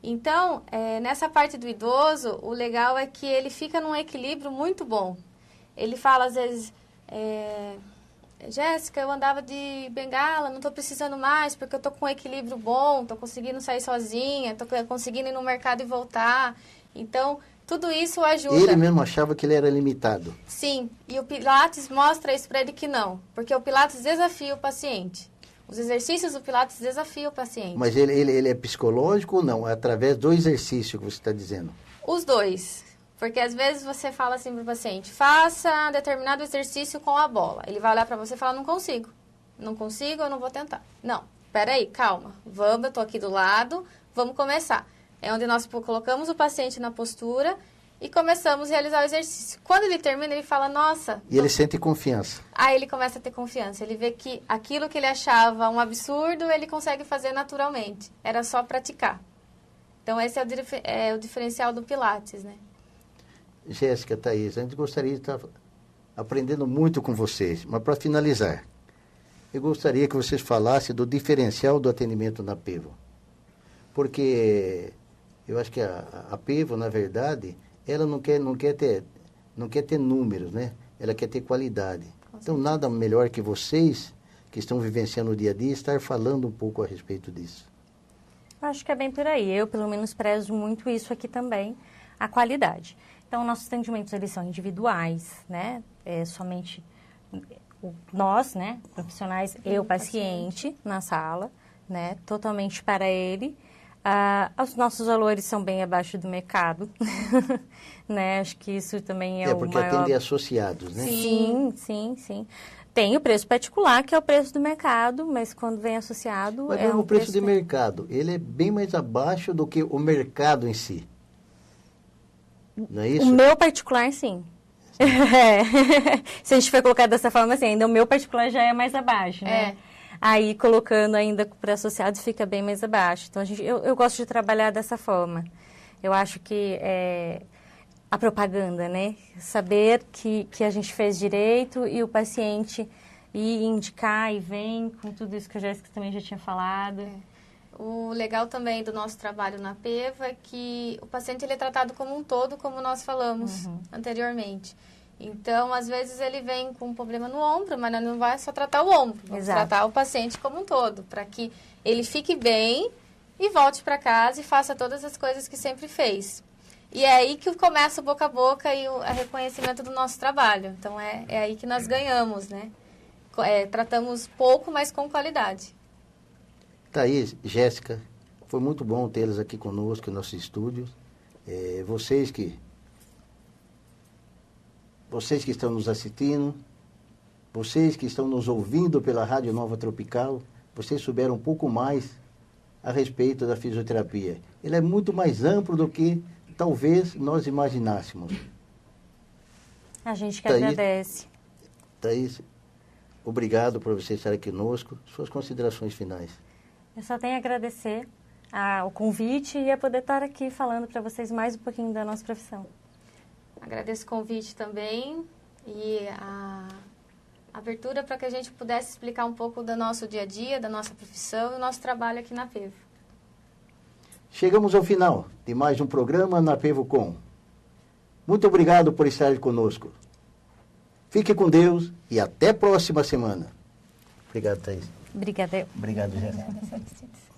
Então, nessa parte do idoso, o legal é que ele fica num equilíbrio muito bom. Ele fala, às vezes, Jéssica, eu andava de bengala, não estou precisando mais, porque eu estou com um equilíbrio bom, estou conseguindo sair sozinha, estou conseguindo ir no mercado e voltar. Então, tudo isso ajuda. Ele mesmo achava que ele era limitado. Sim, e o Pilates mostra isso para ele que não, porque o Pilates desafia o paciente. Os exercícios do Pilates desafiam o paciente. Mas ele é psicológico ou não? É através do exercício que você está dizendo? Os dois. Porque às vezes você fala assim para o paciente, faça determinado exercício com a bola. Ele vai olhar para você e falar, não consigo. Não consigo, eu não vou tentar. Não, peraí, calma. Vamos, eu estou aqui do lado, vamos começar. É onde nós colocamos o paciente na postura e começamos a realizar o exercício. Quando ele termina, ele fala, nossa... E ele sente confiança. Aí ele começa a ter confiança. Ele vê que aquilo que ele achava um absurdo, ele consegue fazer naturalmente. Era só praticar. Então, esse é o diferencial do Pilates, né? Jéssica, Thaís, a gente gostaria de estar aprendendo muito com vocês. Mas, para finalizar, eu gostaria que vocês falassem do diferencial do atendimento na Pevo. Porque eu acho que a Pevo, na verdade, ela não quer ter números, né? Ela quer ter qualidade. Então, nada melhor que vocês, que estão vivenciando o dia a dia, estar falando um pouco a respeito disso. Acho que é bem por aí. Eu, pelo menos, prezo muito isso aqui também, a qualidade. Então, nossos atendimentos, eles são individuais, né? Somente nós, né? Profissionais, eu, paciente, na sala, né? Totalmente para ele. Os nossos valores são bem abaixo do mercado, né? Acho que isso também é o maior... porque atende associados, né? Sim. Tem o preço particular, que é o preço do mercado, mas quando vem associado... Mas mesmo o preço de mercado, ele é bem mais abaixo do que o mercado em si. Não é isso? O meu particular, sim. Se a gente for colocar dessa forma, assim, ainda o meu particular já é mais abaixo, né? Aí, colocando ainda para associados, fica bem mais abaixo. Então, eu gosto de trabalhar dessa forma. Eu acho que a propaganda, né? Saber que a gente fez direito e o paciente ir indicar e vem com tudo isso que a Jéssica também já tinha falado. O legal também do nosso trabalho na Peva é que o paciente ele é tratado como um todo, como nós falamos anteriormente. Então, às vezes ele vem com um problema no ombro, mas não vai só tratar o ombro, vamos tratar o paciente como um todo, para que ele fique bem e volte para casa e faça todas as coisas que sempre fez. E é aí que começa o boca a boca e o reconhecimento do nosso trabalho. Então, é aí que nós ganhamos, né? Tratamos pouco, mas com qualidade. Thaís, Jéssica, foi muito bom tê-las aqui conosco, em nossos estúdios. Vocês que estão nos assistindo, vocês que estão nos ouvindo pela Rádio Nova Tropical, vocês souberam um pouco mais a respeito da fisioterapia. Ele é muito mais amplo do que talvez nós imaginássemos. A gente que agradece. Thaís, obrigado por você estar aqui conosco. Suas considerações finais. Eu só tenho a agradecer o convite e a poder estar aqui falando para vocês mais um pouquinho da nossa profissão. Agradeço o convite também e a abertura para que a gente pudesse explicar um pouco do nosso dia a dia, da nossa profissão e o nosso trabalho aqui na PEVO. Chegamos ao final de mais um programa na PevoCom. Muito obrigado por estar conosco. Fique com Deus e até a próxima semana. Obrigado, Thaís. Obrigada. Obrigado, Jéssica.